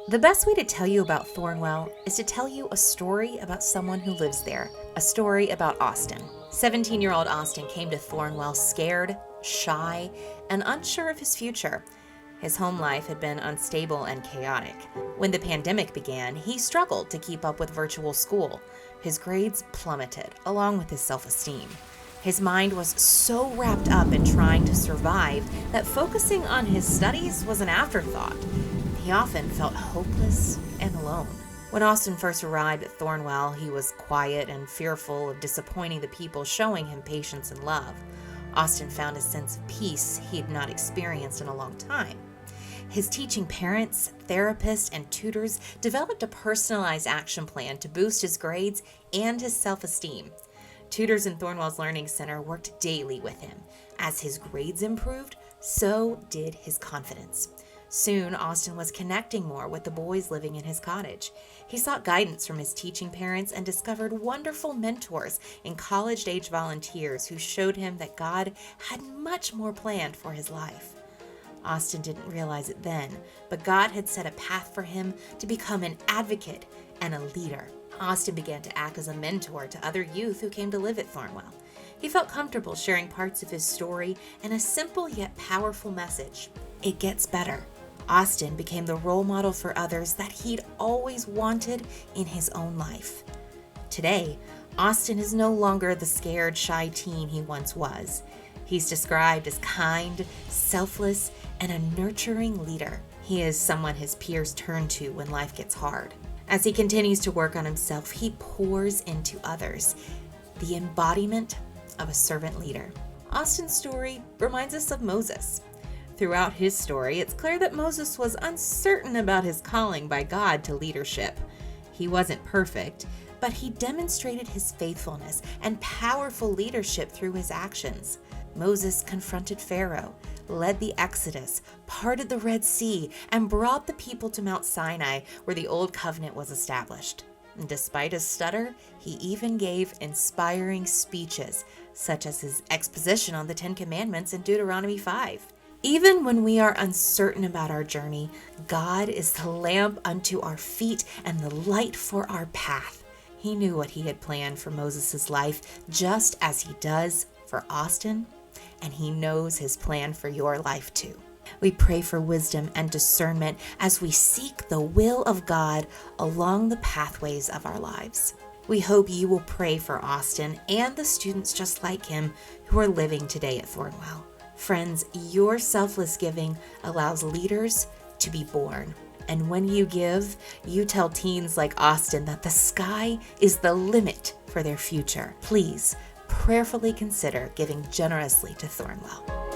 The best way to tell you about Thornwell is to tell you a story about someone who lives there, a story about Austin. 17-year-old Austin came to Thornwell scared, shy, and unsure of his future. His home life had been unstable and chaotic. When the pandemic began, he struggled to keep up with virtual school. His grades plummeted, along with his self-esteem. His mind was so wrapped up in trying to survive that focusing on his studies was an afterthought. He often felt hopeless and alone. When Austin first arrived at Thornwell, he was quiet and fearful of disappointing the people showing him patience and love. Austin found a sense of peace he had not experienced in a long time. His teaching parents, therapists, and tutors developed a personalized action plan to boost his grades and his self-esteem. Tutors in Thornwell's Learning Center worked daily with him. As his grades improved, so did his confidence. Soon, Austin was connecting more with the boys living in his cottage. He sought guidance from his teaching parents and discovered wonderful mentors in college-age volunteers who showed him that God had much more planned for his life. Austin didn't realize it then, but God had set a path for him to become an advocate and a leader. Austin began to act as a mentor to other youth who came to live at Thornwell. He felt comfortable sharing parts of his story and a simple yet powerful message. It gets better. Austin became the role model for others that he'd always wanted in his own life. Today, Austin is no longer the scared, shy teen he once was. He's described as kind, selfless, and a nurturing leader. He is someone his peers turn to when life gets hard. As he continues to work on himself, he pours into others, the embodiment of a servant leader. Austin's story reminds us of Moses. Throughout his story, it's clear that Moses was uncertain about his calling by God to leadership. He wasn't perfect, but he demonstrated his faithfulness and powerful leadership through his actions. Moses confronted Pharaoh, led the Exodus, parted the Red Sea, and brought the people to Mount Sinai, where the Old Covenant was established. And despite his stutter, he even gave inspiring speeches, such as his exposition on the Ten Commandments in Deuteronomy 5. Even when we are uncertain about our journey, God is the lamp unto our feet and the light for our path. He knew what he had planned for Moses' life, just as he does for Austin, and he knows his plan for your life too. We pray for wisdom and discernment as we seek the will of God along the pathways of our lives. We hope you will pray for Austin and the students just like him who are living today at Thornwell. Friends, your selfless giving allows leaders to be born. And when you give, you tell teens like Austin that the sky is the limit for their future. Please prayerfully consider giving generously to Thornwell.